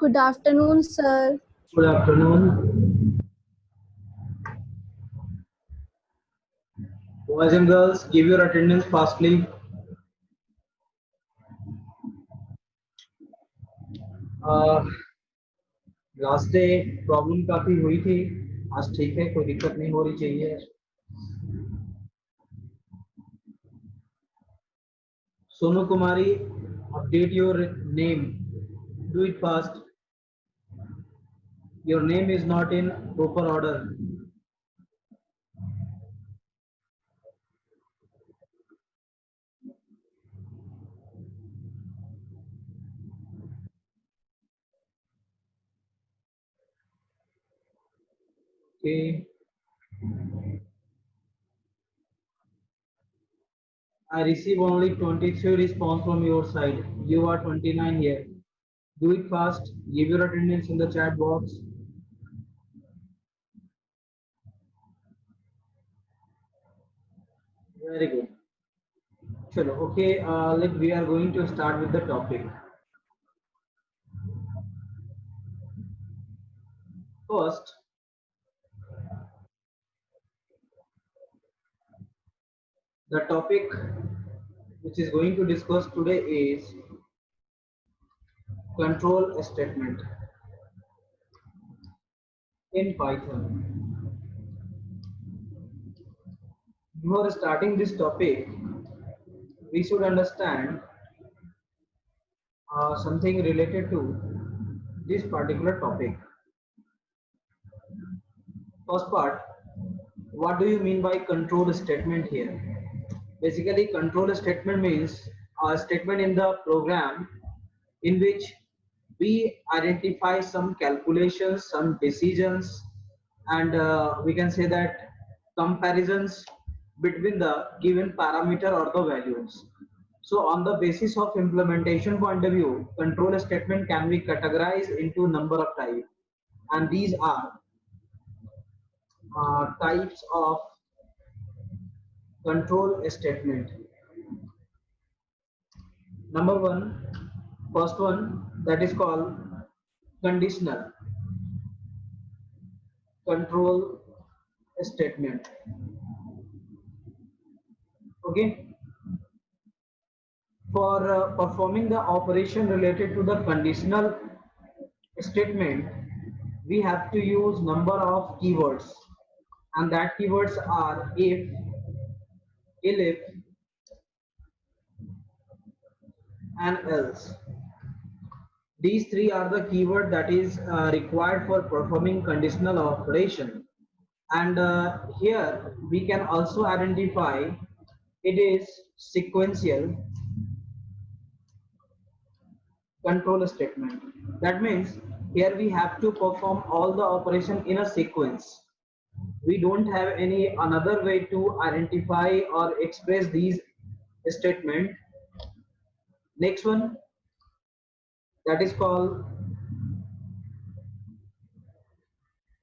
Good afternoon, sir. Good afternoon. Boys and girls, give your attendance fastly. Last day problem काफी हुई थी, आज ठीक है, कोई दिक्कत नहीं हो रही चाहिए. सोनू कुमारी, update your name. Do it fast. Your name is not in proper order. Okay. I receive only 23 response from your side. You are 29 here. Do it fast. Give your attendance in the chat box. Very good. Chalo, okay, we are going to start with the topic. First, the topic which is going to discuss today is control statement in Python. Before starting this topic, we should understand something related to this particular topic. First part, what do you mean by control statement here? Basically, control statement means a statement in the program in which we identify some calculations, some decisions, and we can say that comparisons between the given parameter or the values. So on the basis of implementation point of view, control statement can be categorized into number of types, and these are types of control statement. Number one, first one, that is called conditional control statement. Okay, for performing the operation related to the conditional statement, we have to use number of keywords, and that keywords are if, elif, and else. These three are the keyword that is required for performing conditional operation. And here we can also identify it is sequential control statement. That means here we have to perform all the operation in a sequence. We don't have any another way to identify or express these statement. Next one, that is called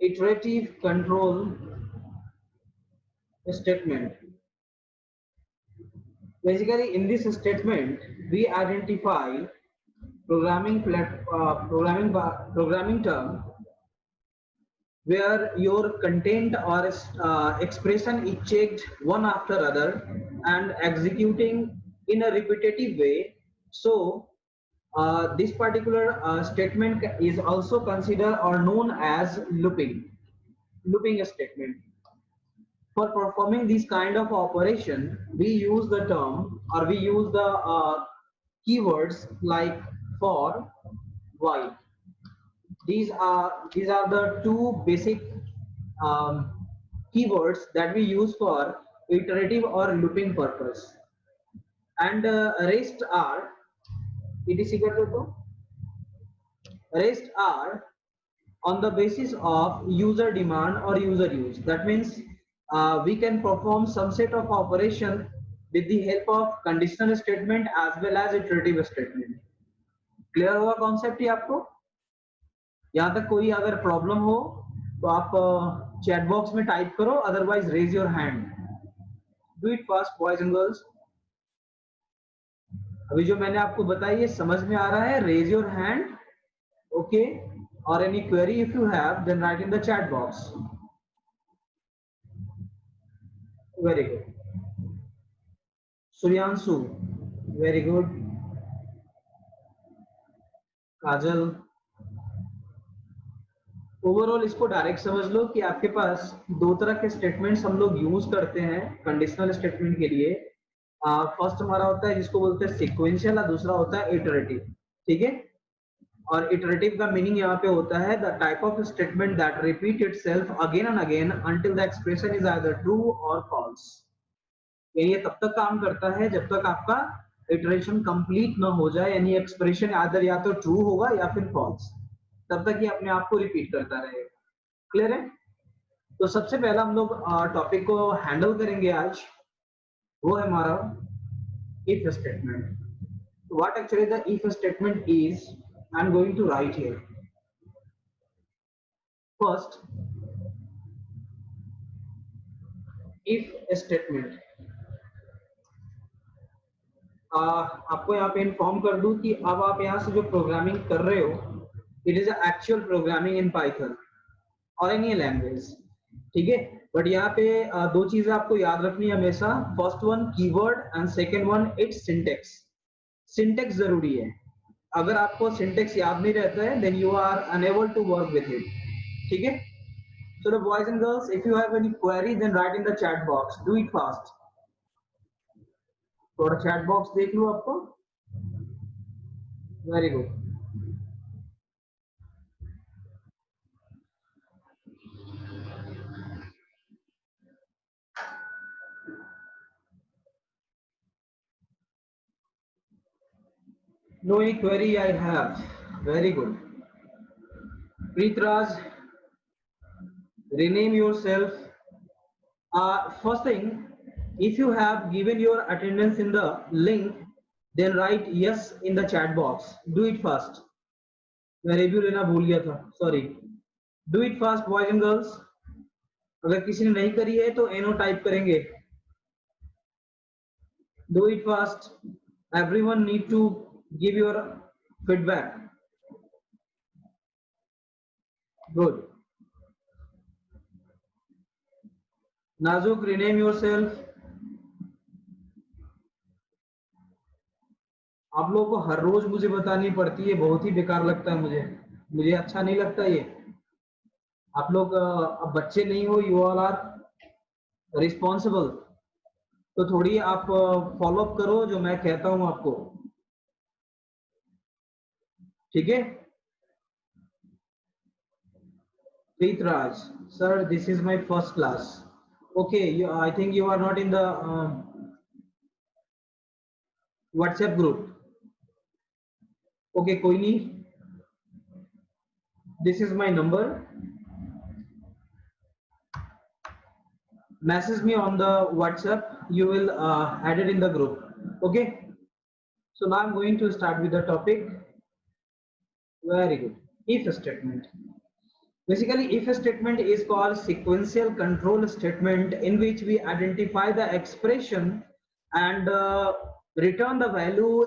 iterative control statement. Basically, in this statement, we identify programming term where your content or expression is checked one after other and executing in a repetitive way. So this particular statement is also considered or known as looping statement. For performing this kind of operation, we use the term or we use the keywords like for, while. These are the two basic um, keywords that we use for iterative or looping purpose. And rest are it is equal to rest are on the basis of user demand or user use. That means we can perform some set of operation with the help of conditional statement as well as iterative statement. Clear हुआ concept ही आपको? यहाँ तक कोई अगर problem हो तो आप चैट बॉक्स में टाइप करो, otherwise raise your hand. Do it fast boys and girls. अभी जो मैंने आपको बताया ये समझ में आ रहा है? Raise your hand Okay, or any query if you have, then write in the chat box. Very good. Suryanshu, very good. Kajal, overall इसको डायरेक्ट समझ लो कि आपके पास दो तरह के स्टेटमेंट्स हम लोग यूज करते हैं कंडीशनल स्टेटमेंट के लिए। फर्स्ट हमारा होता है जिसको बोलते हैं सीक्वेंशियल और दूसरा होता है इटरेटिव। ठीक है, और इटरेटिव का मीनिंग यहाँ पे होता है the type of statement that repeat itself again and again until the expression is either true और फॉल्स। ये तब तक काम करता है जब तक आपका इटरेशन कंप्लीट ना हो जाए, यानी एक्सप्रेशन आइदर या तो ट्रू होगा या फिर फॉल्स, तब तक ये अपने आप को रिपीट करता रहेगा। क्लियर है? तो सबसे पहला हम लोग टॉपिक को हैंडल करेंगे आज, वो है हमारा if statement. What actually the if statement is, I am going to write here. First, if statement, आपको यहाँ पे इन्फॉर्म कर दूं कि अब आप यहाँ से जो प्रोग्रामिंग कर रहे हो, it is actual programming in Python और एनी लैंग्वेज। ठीक है, बट यहाँ पे दो चीजें आपको याद रखनी है हमेशा। First one keyword and second one it's syntax. Syntax जरूरी है, अगर आपको सिंटेक्स याद नहीं रहता है then you are unable to work with it. ठीक है, so the boys and girls, if you have any query then write in the chat box, do it fast। थोड़ा चैट बॉक्स देख लो आपको। Very good. No any query I have, very good। Pritraj, rename yourself। First thing, if you have given your attendance in the link then write yes in the chat box, do it fast। मैं review लेना भूल गया था, sorry. Do it fast boys and girls. अगर किसी ने नहीं करी है तो एनो टाइप करेंगे। Do it fast, everyone need to give your feedback. Good. Nazuk, rename yourself. आप लोगों को हर रोज मुझे बतानी पड़ती है, बहुत ही बेकार लगता है मुझे, मुझे अच्छा नहीं लगता ये। आप लोग अब बच्चे नहीं हो, यू ऑल आर रिस्पॉन्सिबल, तो थोड़ी आप फॉलो अप करो जो मैं कहता हूं आपको। ठीक है। Pritraj, sir this is my first class. Okay, I think you are not in the WhatsApp group. Okay, कोई नहीं, this is my number, message me on the WhatsApp, you will add it in the group। Okay, so now I'm going to start with the topic। Very good। If statement, basically if statement is called sequential control statement in which we identify the expression and return the value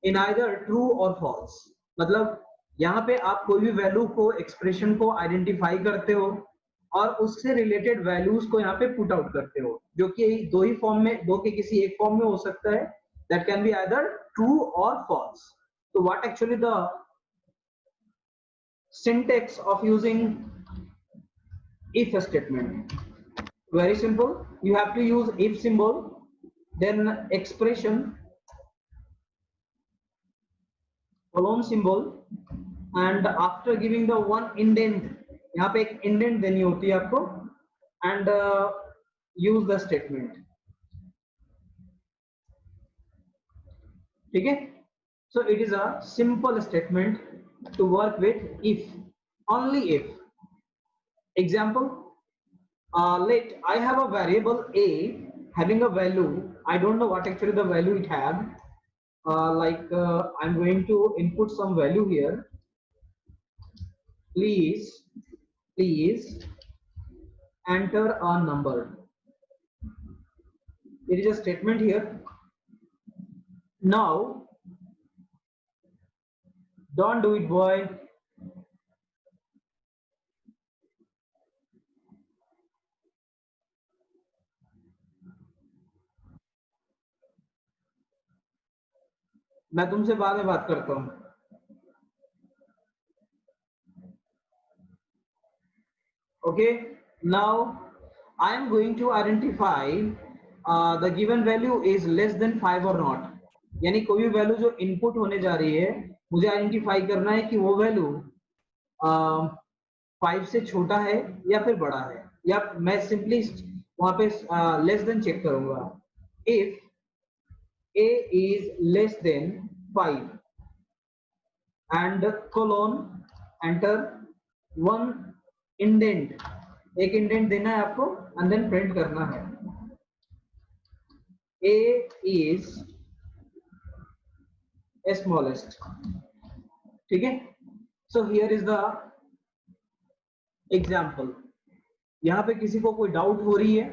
in either true or false। मतलब यहाँ पे आप कोई भी value को, expression को identify करते हो और उससे रिलेटेड वैल्यूज को यहाँ पे पुट आउट करते हो, जो कि दो ही फॉर्म में, दो के किसी एक फॉर्म में हो सकता है, that can be either true और फॉल्स। तो what actually the syntax of using if statement? Very simple, you have to use if symbol, then expression, colon symbol, and after giving the one indent, यहाँ पे एक indent देनी होती है आपको, and use the statement। ठीक है, so it is a simple statement to work with if, only if। Example, let I have a variable a having a value, I don't know what actually the value it have, I'm going to input some value here, please enter a number। it is a statement here। Now don't do it boy, मैं तुमसे बाद में बात करता हूँ. Okay, now I am going to identify the given value is less than 5 or not. यानी कोई भी वैल्यू जो इनपुट होने जा रही है मुझे आइडेंटिफाई करना है कि वो वैल्यू 5 से छोटा है या फिर बड़ा है, या मैं सिंपली वहां पे लेस देन चेक करूंगा. If a is less than 5 and colon enter one indent, एक इंडेंट देना है आपको एंड देन प्रिंट करना है a is smallest. ठीक है, so here is the example. यहाँ पे किसी को कोई डाउट हो रही है?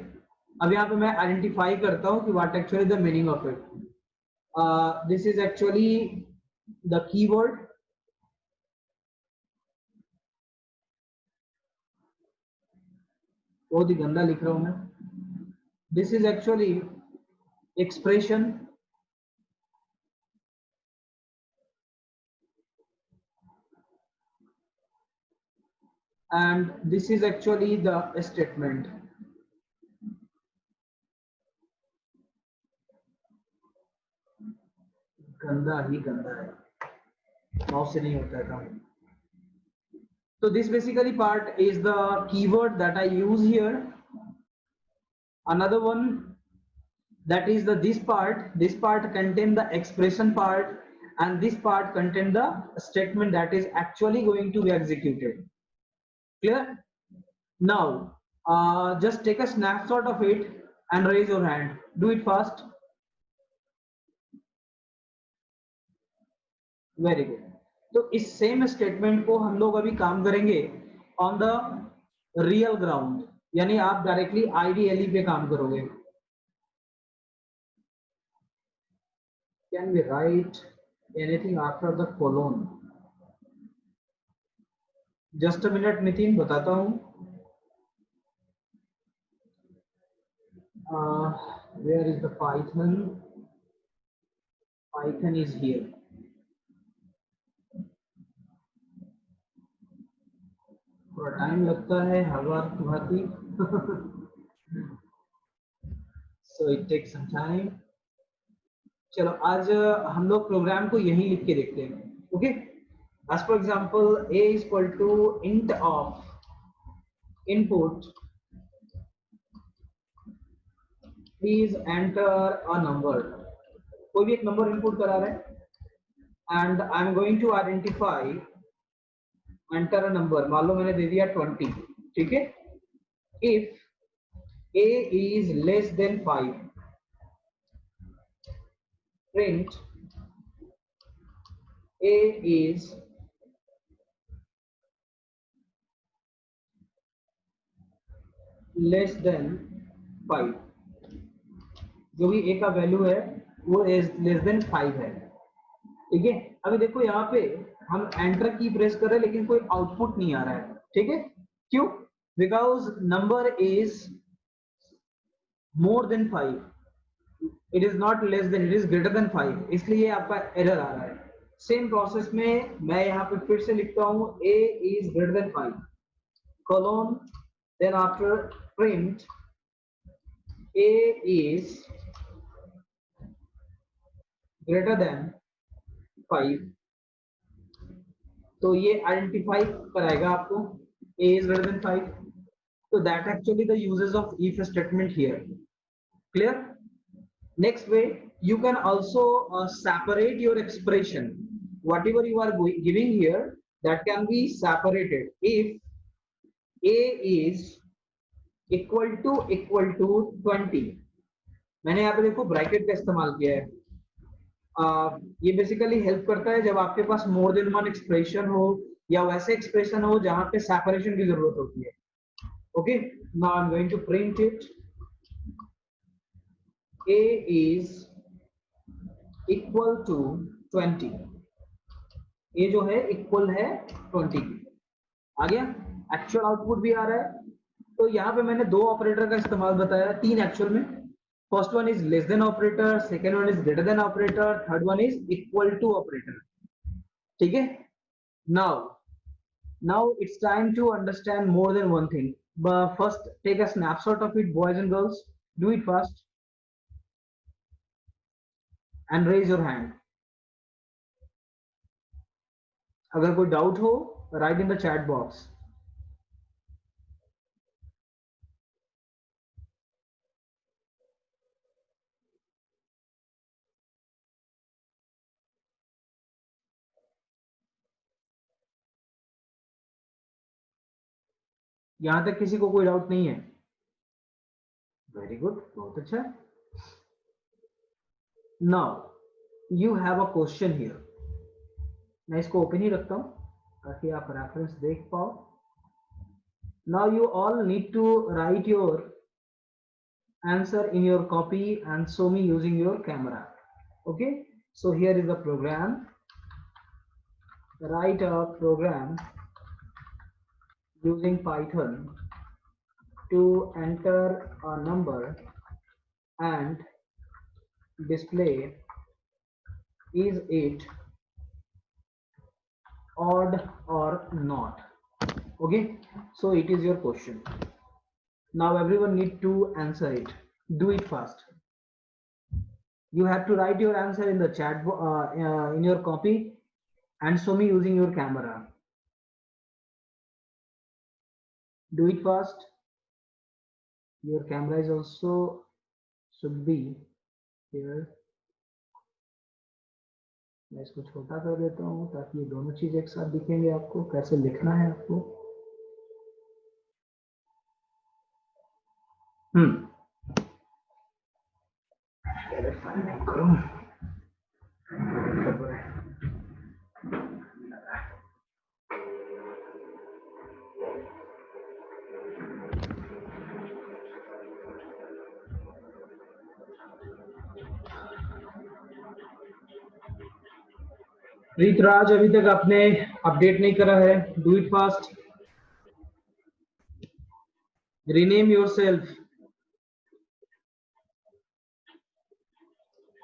अब यहाँ पे मैं आइडेंटिफाई करता हूँ कि what actually the meaning of it. This is actually the keyword. बहुत ही गंदा लिख रहा हूं मैं. This is actually expression. And this is actually the statement. गंदा ही गंदा है, माउस से नहीं होता है काम. So this basically part is the keyword that I use here. Another one, that is the this part contain the expression part, and this part contain the statement that is actually going to be executed. Clear? Now just take a snapshot of it and raise your hand. Do it fast. Very good. तो इस same statement को हम लोग अभी काम करेंगे on the real ground, यानी आप डायरेक्टली आईडीएलई पे काम करोगे. Can we write anything after the colon? Just a minute Nitin, बताता हूं. Where is the Python? Python is here. थोड़ा टाइम लगता है हवा भाती. So it takes some time. चलो आज हम लोग प्रोग्राम को यहीं लिख के देखते हैं. Okay, as for example a is equal to int of input, please enter a number. कोई भी एक नंबर इनपुट करा रहे हैं and I am going to identify enter a number. मान लो मैंने दे दिया 20. ठीक है, इफ a is less than 5 print a is less than 5. जो भी a का वैल्यू है वो लेस देन 5 है. ठीक है, अभी देखो यहाँ पे हम एंटर की प्रेस कर रहे हैं लेकिन कोई आउटपुट नहीं आ रहा है. ठीक है, क्यों? Because number is more than 5. It is not less than, it is greater than 5, इसलिए आपका एरर आ रहा है. सेम प्रोसेस में मैं यहाँ पे फिर से लिखता हूँ a is greater than 5 colon, then after print a is greater than 5. तो ये आइडेंटिफाई कराएगा आपको a is greater than 5. So that actually the uses of if statement here. Clear? Next way, you can also separate your expression. Whatever you are giving here, that can be separated. If a is equal to 20, मैंने यहाँ पे देखो bracket का इस्तेमाल किया है. ये basically help करता है जब आपके पास मोर देन वन एक्सप्रेशन हो या वैसे एक्सप्रेशन हो जहां पे सेपरेशन की जरूरत होती है. Okay, now I am going to print it. a is equal to 20. ये जो है इक्वल है 20 की. आ गया, एक्चुअल आउटपुट भी आ रहा है. तो यहाँ पे मैंने दो ऑपरेटर का इस्तेमाल बताया, तीन एक्चुअल में. First one is less than operator, second one is greater than operator, third one is equal to operator. ठीक है? Now it's time to understand more than one thing. But first, take a snapshot of it, boys and girls. Do it fast and raise your hand. अगर कोई doubt हो, write in the chat box. यहाँ तक किसी को कोई doubt नहीं है? वेरी गुड, बहुत अच्छा. Now you have a question here. मैं इसको ओपन ही रखता हूँ ताकि आप रेफरेंस देख पाओ. Now you all need to write your answer in your copy and show me using your camera. Okay, so here is the program. Write a program using Python to enter a number and display is it odd or not. Okay, so it is your question. Now everyone need to answer it. Do it fast. You have to write your answer in the chat in your copy and show me using your camera. Do it fast. Your camera is also should be here. मैं इसको छोटा कर देता हूँ ताकि ये दोनों चीज एक साथ दिखेंगे आपको. कैसे लिखना है आपको. रीतराज अभी तक आपने अपडेट नहीं करा है. Do it fast. Rename yourself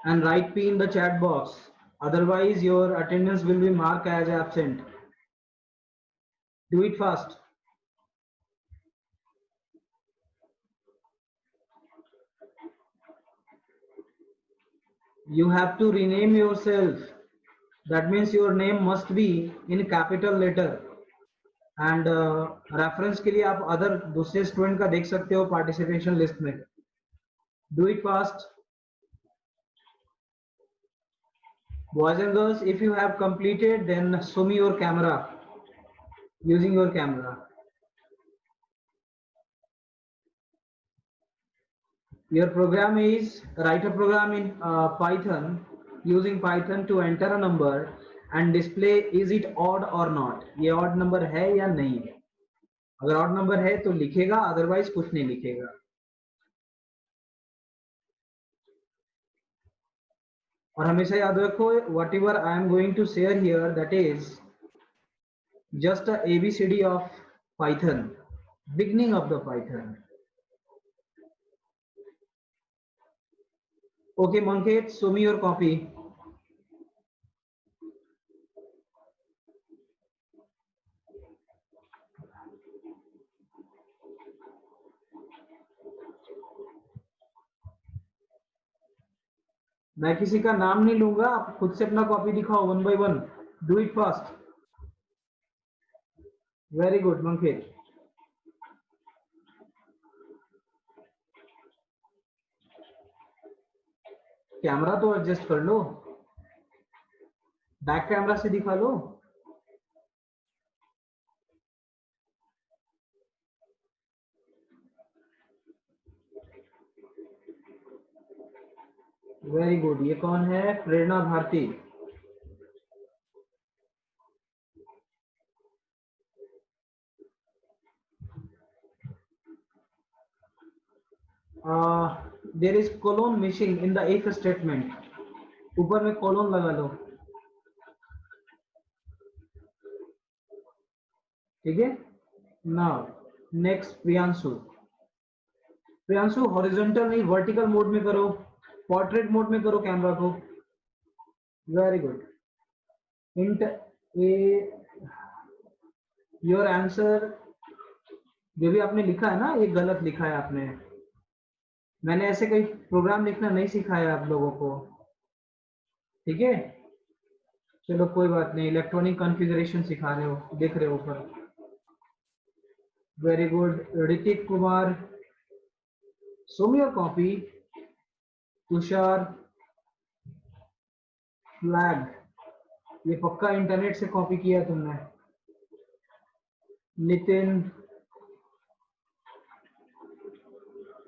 and write P in the chat box. Otherwise, your attendance will be marked as absent. Do it fast. You have to rename yourself. That means your name must be in capital letter. And reference के लिए आप other दूसरे student का देख सकते हो participation list में. Do it fast. Boys and girls, if you have completed, then show me your camera using your camera. Your program is write a program in Python using Python to enter a number and display is it odd or not. ये odd number है या नहीं है. अगर odd number है तो लिखेगा, otherwise कुछ नहीं लिखेगा. और हमेशा याद रखो, whatever I am going to share here, that is just a ABCD of Python, beginning of the Python. Okay, Manket, show me your copy. मैं किसी का नाम नहीं लूंगा, आप खुद से अपना कॉपी दिखाओ one by one. Do it fast. Very good Manket. Camera तो एडजस्ट कर लो, बैक कैमरा से दिखा लो. Very good. ये कौन है? Prerna Bharti. There is colon missing in the if statement. ऊपर में कोलोन लगा लो. ठीक है. Now next Priyanshu. Priyanshu horizontal नहीं, वर्टिकल मोड में करो, पोर्ट्रेट मोड में करो कैमरा को। Very good. Int a, your answer जो भी आपने लिखा है ना, ये गलत लिखा है आपने। मैंने ऐसे कोई प्रोग्राम लिखना नहीं सिखाया आप लोगों को, ठीक है? चलो कोई बात नहीं, इलेक्ट्रॉनिक कॉन्फ़िगरेशन सिखा रहे हो, देख रहे हो ऊपर। Very good Hrithik Kumar, show me your copy। Tushar, flag, ये पक्का इंटरनेट से कॉपी किया है तुमने। Nitin,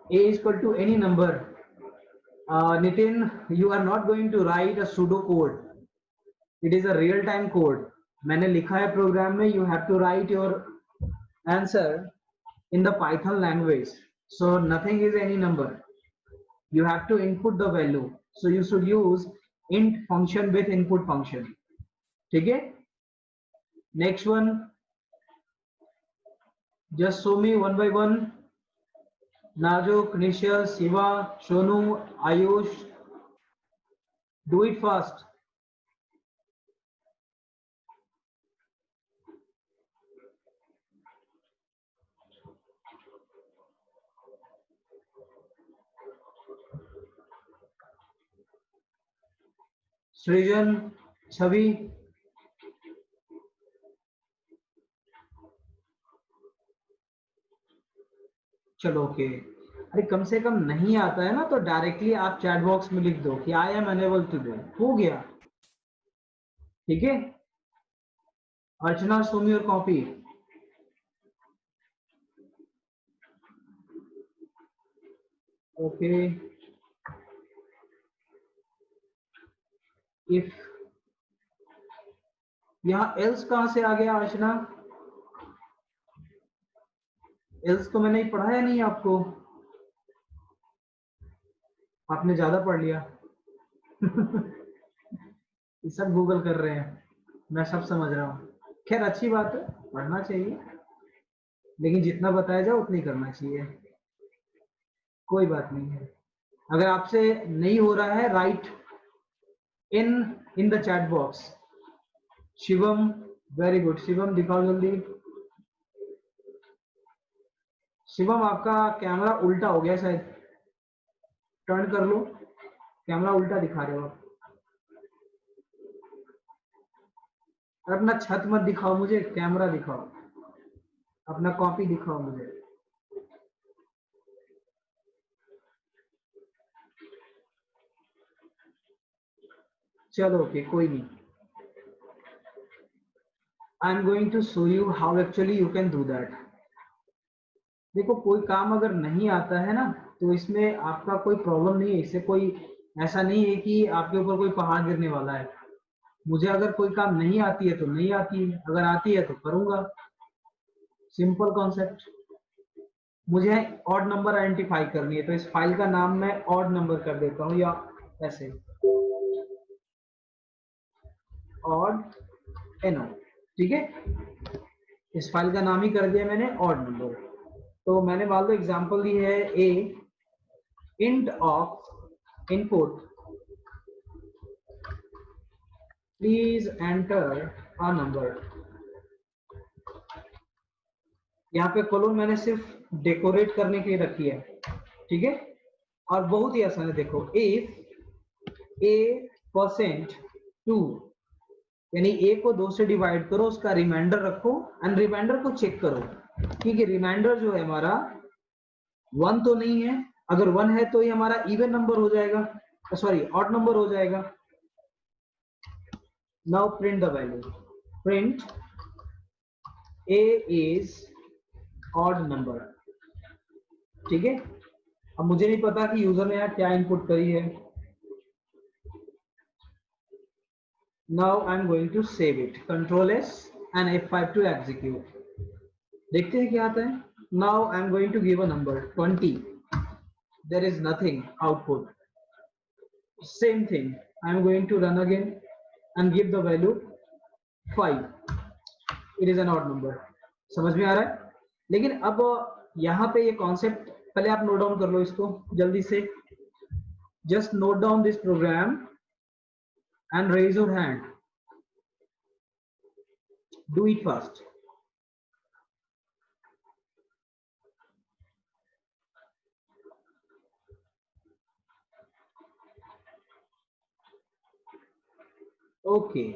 a is equal to any number। Nitin, you are not going to write a pseudo code, it is a real time code। मैंने लिखा है programme में, you have to write your answer in the Python language, so nothing is any number, you have to input the value, so you should use int function with input function, ठीक है? Next one, just show me one by one। Najuk, Nishal, Shiva, Shonu, Ayush, do it fast। सृजन, छवि, चलो okay. अरे कम से कम नहीं आता है ना तो डायरेक्टली आप चैट बॉक्स में लिख दो कि I am unable to do, हो गया, ठीक है? Archana, show me your copy. Okay, if, यहाँ एल्स कहां से आ गया अर्चना? एल्स तो मैंने पढ़ाया नहीं आपको, आपने ज्यादा पढ़ लिया। ये सब गूगल कर रहे हैं, मैं सब समझ रहा हूँ। खैर अच्छी बात है, पढ़ना चाहिए, लेकिन जितना बताया जाए उतनी करना चाहिए, कोई बात नहीं है। अगर आपसे नहीं हो रहा है, right in the chat box. Shivam, very good, Shivam दिखाओ जल्दी। शिवम आपका कैमरा उल्टा हो गया शायद, टर्न कर लो, कैमरा उल्टा दिखा रहे हो आप। और अपना छत मत दिखाओ मुझे, कैमरा दिखाओ, अपना कॉपी दिखाओ मुझे। चलो ओके, कोई नहीं, I am going to show you how actually you can do that. देखो कोई काम अगर नहीं आता है ना, तो इसमें आपका कोई प्रॉब्लम नहीं है, इससे कोई ऐसा नहीं है कि आपके ऊपर कोई पहाड़ गिरने वाला है। मुझे अगर कोई काम नहीं आती है तो नहीं आती है, अगर आती है तो करूंगा, सिंपल कॉन्सेप्ट। मुझे ऑड नंबर आइडेंटिफाई करनी है, तो इस फाइल का नाम मैं ऑड नंबर कर देता हूँ, या ऐसे ऑड एनो, ठीक है? इस फाइल का नाम ही कर दिया मैंने ऑड नंबर। तो मैंने मान लो एग्जांपल दी है a int of input please enter a number. यहाँ पे कॉलम मैंने सिर्फ डेकोरेट करने के लिए रखी है, ठीक है? और बहुत ही आसान है, देखो, इफ ए परसेंट टू, यानी ए को 2 से डिवाइड करो, उसका रिमाइंडर रखो एंड रिमाइंडर को चेक करो, क्योंकि रिमाइंडर जो है हमारा 1 तो नहीं है, अगर 1 है तो ये हमारा इवन नंबर हो जाएगा, सॉरी ऑड नंबर हो जाएगा। Now print the value, print A is odd number, ठीक है? अब मुझे नहीं पता कि यूजर ने यहाँ क्या इनपुट करी है। Now I'm going to save it, Control S and F5 to execute। देखते हैं क्या आता है। Now I'm going to give a number 20, there is nothing output। Same thing, I'm going to run again and give the value 5, it is an odd number। समझ में आ रहा है? लेकिन अब यहाँ पे ये कॉन्सेप्ट पहले आप नोट डाउन कर लो इसको जल्दी से, just note down this program and raise your hand, do it fast. Okay,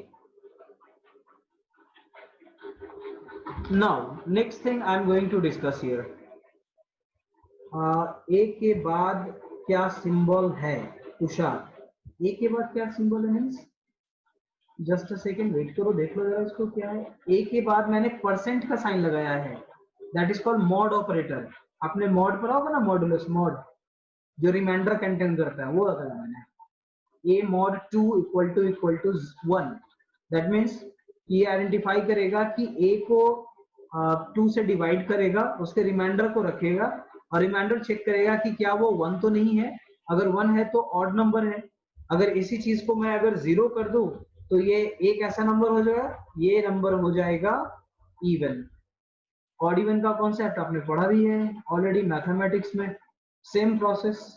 now next thing I'm going to discuss here, a के बाद क्या सिंबल है? तुषार, ए के बाद क्या सिंबल है? Means just a second wait करो, देख लो जरा इसको क्या है। ए के बाद मैंने परसेंट का साइन लगाया है, that is called mod operator. आपने मॉड पढ़ा होगा ना, मॉडुलस, मॉड जो रिमाइंडर कंटेन करता है, वो लगाया मैंने। A mod 2 equal to 1, that means ये आइडेंटिफाई करेगा कि ए को 2 से डिवाइड करेगा, उसके रिमाइंडर को रखेगा और रिमाइंडर चेक करेगा कि क्या वो 1 तो नहीं है, अगर 1 है तो ऑड नंबर है। अगर इसी चीज को मैं अगर 0 कर दूं तो ये एक ऐसा नंबर हो जाएगा, ये नंबर हो जाएगा इवन। ऑड इवन का कॉन्सेप्ट आपने पढ़ा भी है ऑलरेडी मैथमेटिक्स में, सेम प्रोसेस।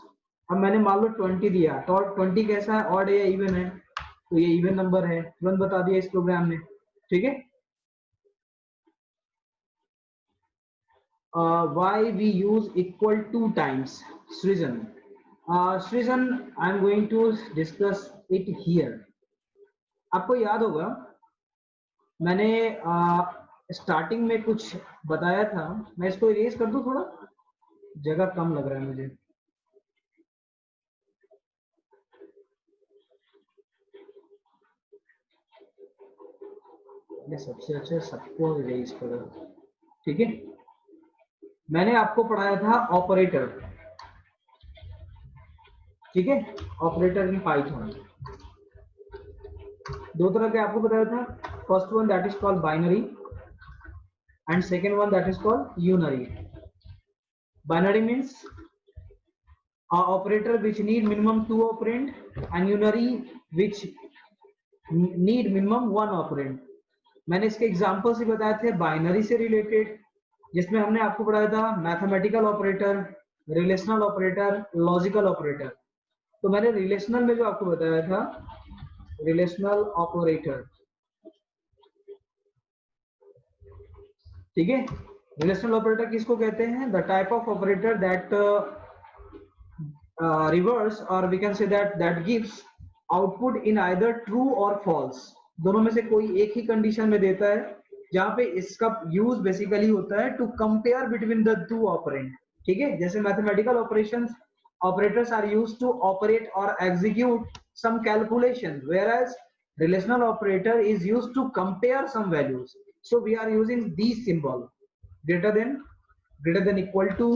अब मैंने मान लो 20 दिया, तो 20 कैसा है, ऑड है या इवन है? तो ये इवन नंबर है, तुरंत बता दिया इस प्रोग्राम ने। ठीक है, why we use equal to times? Srijan, Srijan, I'm going to discuss it here. आपको याद होगा मैंने स्टार्टिंग में कुछ बताया था, मैं इसको इरेज कर दूं, थोड़ा जगह कम लग रहा है मुझे। ये सबसे अच्छा सबको इरेज करो, ठीक है। मैंने आपको पढ़ाया था ऑपरेटर, ठीक है, ऑपरेटर इन पाइथन। दो तरह के आपको बताया था, first one that is called binary and second one that is called unary. Binary means a operator which need minimum 2 operand and unary which need minimum 1 operand. मैंने इसके एग्जांपल्स ही बताए थे बाइनरी से रिलेटेड, जिसमें हमने आपको पढ़ाया था mathematical operator, relational operator, logical operator. तो मैंने रिलेशनल में जो आपको बताया था, रिलेशनल ऑपरेटर, ठीक है। रिलेशनल ऑपरेटर किसको कहते हैं? The type of operator that reverse or we can say that gives output in either true or false, दोनों में से कोई एक ही कंडीशन में देता है, जहां पे इसका यूज बेसिकली होता है to compare between the two operand. ठीक है, जैसे mathematical operations operators are used to operate और execute some calculation, whereas relational operator is used to compare some values. So we are using these symbol, greater than equal to,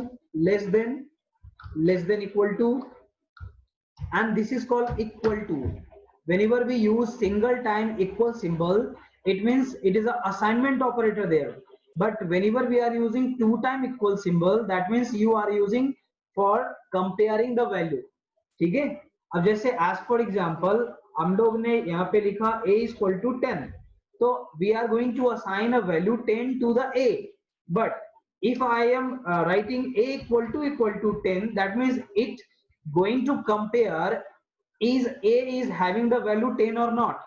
less than, less than equal to, and this is called equal to. Whenever we use single time equal symbol, it means it is an assignment operator there, but whenever we are using two time equal symbol, that means you are using for comparing the value। ठीक है, अब जैसे as for example हम लोग ने यहाँ पे लिखा a is equal to 10, तो we are going to assign a value 10 to the a, but if I am writing a equal to 10, that means it going to compare is a is having the value 10 or not,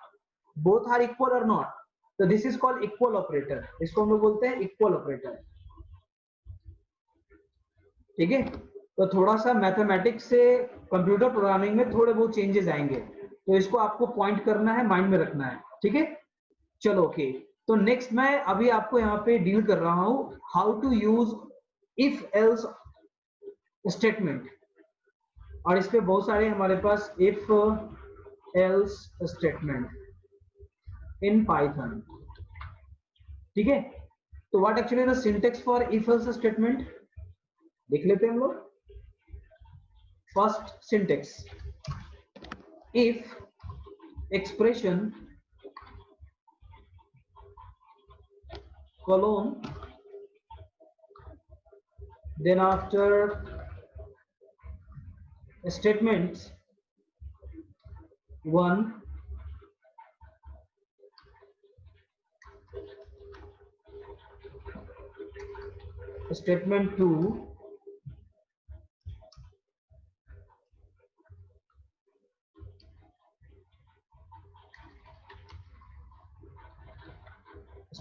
both are equal or not, so this is called equal operator, इसको हम लोग बोलते हैं equal operator। ठीक है, तो थोड़ा सा मैथमेटिक्स से कंप्यूटर प्रोग्रामिंग में थोड़े बहुत चेंजेस आएंगे, तो इसको आपको पॉइंट करना है, माइंड में रखना है। ठीक है, चलो ओके। तो नेक्स्ट मैं अभी आपको यहाँ पे डील कर रहा हूँ how to use if else statement, और इस पे बहुत सारे हमारे पास if else statement in Python. ठीक है, तो what actually the syntax for if else statement देख लेते हैं हम लोग। First syntax, if expression colon, then after statements 1, statement 2,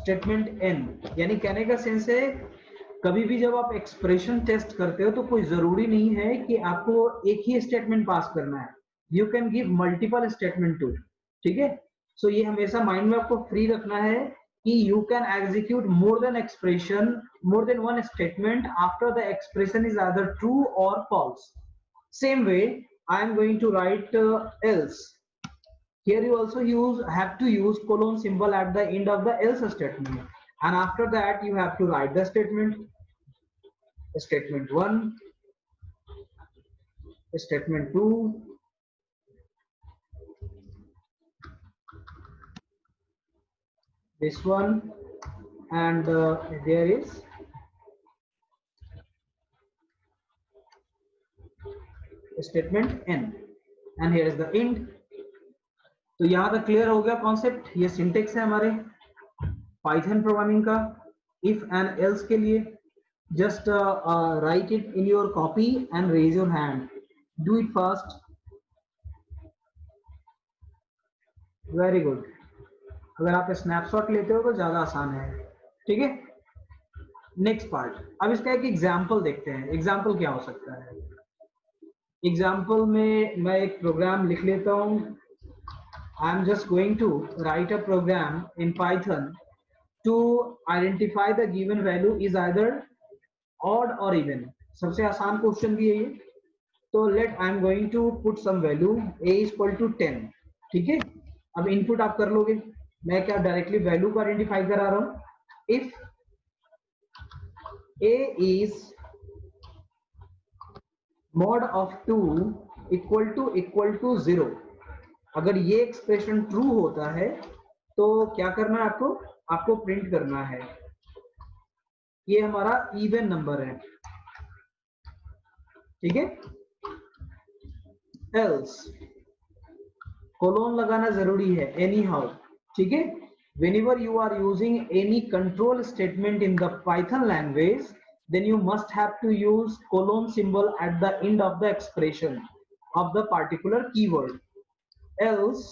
statement N, यानी कहने का सेंस है कभी भी जब आप एक्सप्रेशन टेस्ट करते हो तो कोई जरूरी नहीं है कि आपको एक ही स्टेटमेंट पास करना है, you can give multiple statement too, ठीक है। सो ये हमेशा माइंड में आपको फ्री रखना है कि you can execute more than expression, more than one statement after the expression is either true और false. Same way I am going to write else, here you also have to use colon symbol at the end of the else statement, and after that you have to write the statement 1, statement 2, this one, and there is statement n, and here is the end। तो यहाँ तक clear हो गया concept. ये syntax है हमारे Python programming का if and else के लिए। Just write it in your copy and raise your hand, do it fast. Very good. अगर आप स्नैपशॉट लेते हो तो ज्यादा आसान है, ठीक है। नेक्स्ट पार्ट, अब इसका एक एग्जाम्पल देखते हैं। एग्जाम्पल क्या हो सकता है? एग्जाम्पल में मैं एक प्रोग्राम लिख लेता हूं। I am just going to write a program in Python to identify the given value is either odd or even। सबसे आसान क्वेश्चन भी है ये। तो let I am going to put some value a is equal to 10, ठीक है। अब input आप कर लोगे, मैं क्या डायरेक्टली वैल्यू को आइडेंटिफाई करा रहा हूं। If a is mod of 2 equal to 0, अगर ये एक्सप्रेशन ट्रू होता है तो क्या करना है आपको? आपको प्रिंट करना है ये हमारा इवन नंबर है, ठीक है। एल्स कोलोन लगाना जरूरी है एनी हाउ, ठीक है। whenever you are using any control statement in the Python language, then you must have to use colon symbol at the end of the expression of the particular keyword, else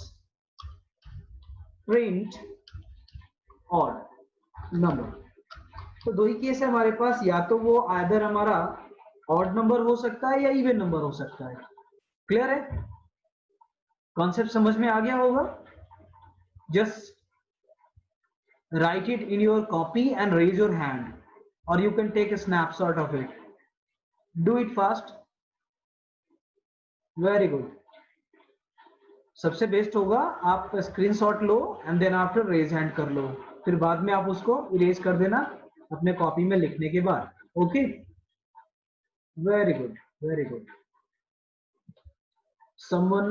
print odd number। तो दो ही case है हमारे पास, या तो वो either हमारा odd number हो सकता है या इवन नंबर हो सकता है। क्लियर है? कॉन्सेप्ट समझ में आ गया होगा। Just write it in your copy and raise your hand, और you can take a snapshot of it. Do it fast. Very good. सबसे बेस्ट होगा आप स्क्रीनशॉट लो and then after raise hand कर लो, फिर बाद में आप उसको इरेज कर देना अपने कॉपी में लिखने के बाद। Okay, very good, very good. someone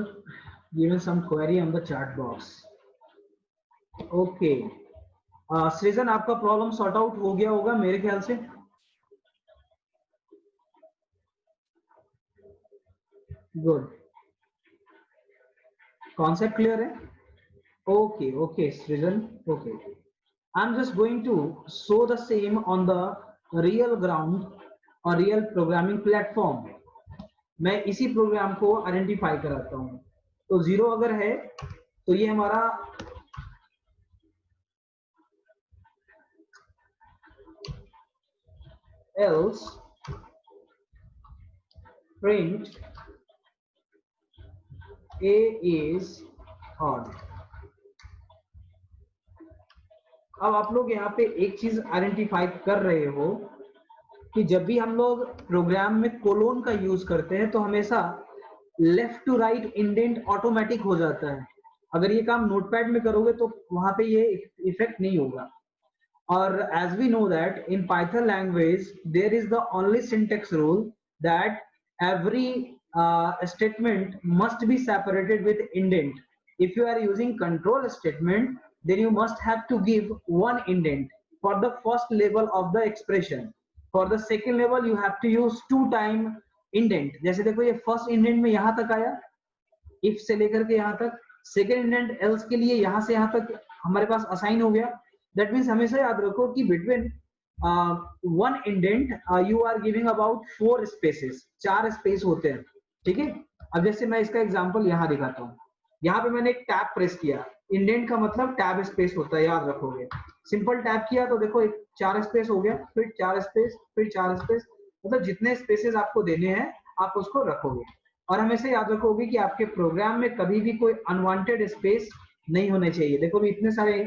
given some query on the chat box। Okay, सृजन आपका प्रॉब्लम सॉर्ट आउट हो गया होगा मेरे ख्याल से। गुड, कॉन्सेप्ट क्लियर है? Okay okay Srijan, okay. I am just going to show the same on the real ground और रियल प्रोग्रामिंग प्लेटफॉर्म। मैं इसी प्रोग्राम को आइडेंटिफाई कराता हूं। तो 0 अगर है तो ये हमारा else print a is odd। अब आप लोग यहाँ पे एक चीज आइडेंटिफाई कर रहे हो कि जब भी हम लोग प्रोग्राम में कोलोन का यूज करते हैं तो हमेशा left to right indent automatic हो जाता है। अगर ये काम नोटपैड में करोगे तो वहां पे ये इफेक्ट नहीं होगा। और as we know that in Python language there is the only syntax rule that every statement must be separated with indent। if you are using control statement then you must have to give one indent for the first level of the expression, for the second level you have to use 2 time indent। जैसे देखो ये first indent में यहां तक आया if से लेकर के यहां तक, सेकेंड इंडेंट एल्स के लिए यहां से यहां तक हमारे पास असाइन हो गया। दैट मीन्स हमेशा याद रखो कि between one indent you are giving about 4 spaces, 4 space होते हैं, ठीक है। अब जैसे मैं इसका एग्जांपल यहां दिखाता हूं। यहां पे मैंने एक टैब प्रेस किया इंडेंट का मतलब टैब स्पेस होता है, याद रखोगे। सिंपल टैब किया तो देखो एक 4 स्पेस हो गया, फिर 4 स्पेस, फिर 4 स्पेस, मतलब जितने स्पेसेस आपको देने हैं आप उसको रखोगे। और हमेशा याद रखोगे कि आपके प्रोग्राम में कभी भी कोई अनवांटेड स्पेस नहीं होने चाहिए। देखो भी इतने सारे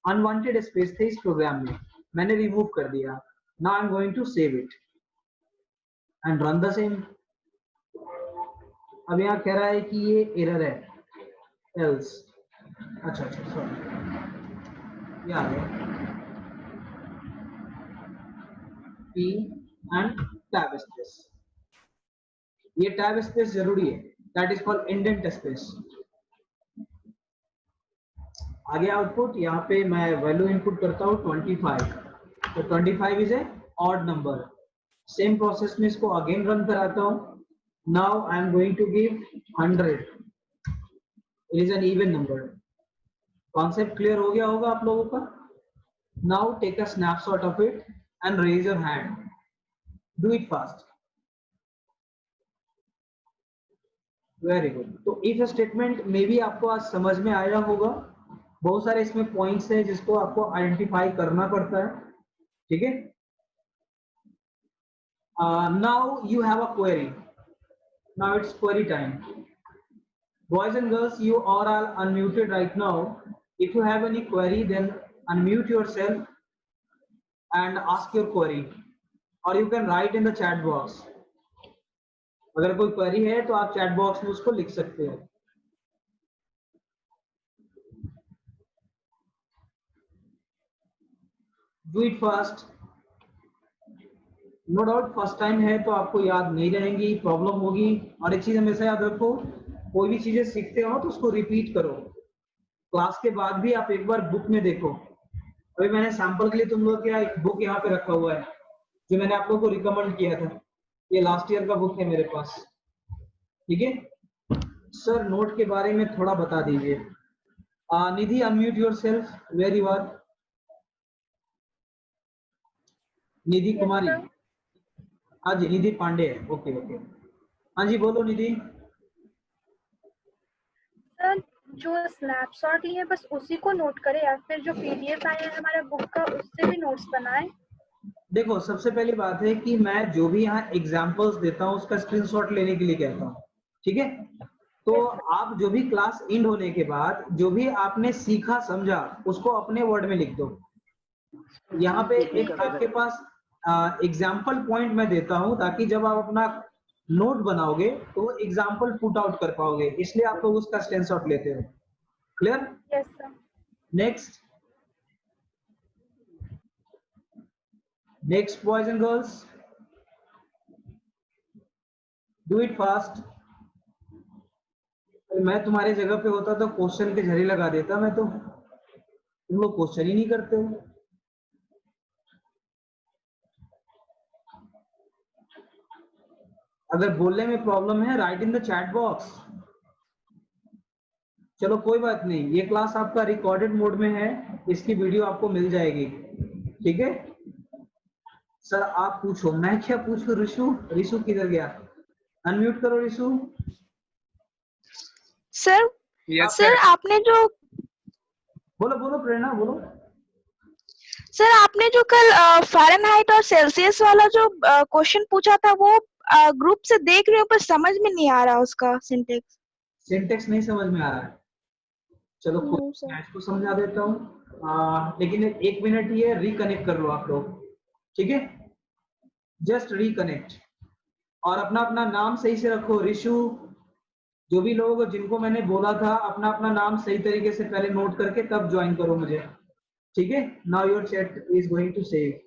अनवांटेड स्पेस थे इस प्रोग्राम में, मैंने रिमूव कर दिया। Now I am going to save it and run the same. अब यहाँ कह रहा है कि ये एरर है, एल्स, अच्छा सॉरी, ये आ गया P एंड टैब स्पेस। ये टैब स्पेस जरूरी है, that is called indent space. आगे आउटपुट, यहाँ पे मैं वैल्यू इनपुट करता हूँ 25, तो 25 is a odd number. Same process में इसको अगेन रन कराता हूँ। Now I am going to give 100, it is an even number. Concept clear हो गया होगा आप लोगों का। Now take a snapshot of it and raise your hand, do it fast. Very good. तो इफ स्टेटमेंट में भी आपको आज समझ में आया होगा। बहुत सारे इसमें पॉइंट्स हैं जिसको आपको आइडेंटिफाई करना पड़ता है, ठीक है। Now you have a query, now it's query time. Boys and girls, you are all unmuted right now. If you have any query, then unmute yourself and ask your query, or you can write in the chat box. अगर कोई query है तो आप chat box में उसको लिख सकते हो। Do it fast. No doubt first time है तो आपको याद नहीं रहेंगी, प्रॉब्लम होगी। और एक चीज हमेशा याद रखो, कोई भी चीजें सीखते हो तो उसको रिपीट करो। क्लास के बाद भी आप एक बार बुक में देखो। अभी मैंने सैंपल के लिए तुम लोग क्या एक बुक यहाँ पे रखा हुआ है जो मैंने आप लोगों को रिकमेंड किया था। ये लास्ट ईयर का बुक है मेरे पास, ठीक है। सर नोट के बारे में थोड़ा बता दीजिए। Nidhi unmute yourself, where you are. Nidhi Kumari, हाँ जी निधि पांडे है, ओके ओके। हाँ जी बोलो निधि। सर जो स्नैपशॉट लिए बस उसी को नोट करें या फिर जो पीडीएफ आया है हमारे बुक का उससे भी नोट्स बनाएं? देखो सबसे पहली बात है कि मैं जो भी यहाँ एग्जांपल्स देता हूँ उसका स्क्रीनशॉट लेने के लिए कहता हूँ, ठीक है। तो आप जो भी क्लास एंड होने के बाद जो भी आपने सीखा समझा उसको अपने वर्ड में लिख दो। यहाँ पे एक आपके पास एग्जाम्पल पॉइंट मैं देता हूँ ताकि जब आप अपना नोट बनाओगे तो एग्जाम्पल पुट आउट कर पाओगे, इसलिए आप लोग उसका स्क्रीनशॉट लेते हो। Clear? Yes sir. Next next boys and girls, do it fast. मैं तुम्हारे जगह पे होता तो क्वेश्चन के झड़ी लगा देता मैं तो, तुम लोग क्वेश्चन ही नहीं करते हो। अगर बोलने में प्रॉब्लम है right in the chat box. चलो कोई बात नहीं, ये क्लास आपका रिकॉर्डेड मोड में है, इसकी वीडियो आपको मिल जाएगी, ठीक है। सर आप पूछो, मैं क्या पूछूं। ऋषु, ऋषु किधर गया? अनम्यूट करो ऋषु। सर सर आपने जो बोलो बोलो प्रेरणा बोलो। सर आपने जो कल फ़ारेनहाइट और सेल्सियस वाला जो क्वेश्चन पूछा था वो ग्रुप से देख रही हूँ पर समझ में नहीं आ रहा उसका सिंटेक्स। सिंटेक्स नहीं समझ में आ रहा है? चलो मैं इसको समझा देता हूँ, लेकिन एक मिनट ये रिकनेक्ट कर लो आप लोग, ठीक है। जस्ट रिकनेक्ट और अपना अपना नाम सही से रखो। ऋषु, जो भी लोग जिनको मैंने बोला था अपना अपना नाम सही तरीके से पहले नोट करके तब ज्वाइन करो मुझे, ठीक है। Now your chat is going to save.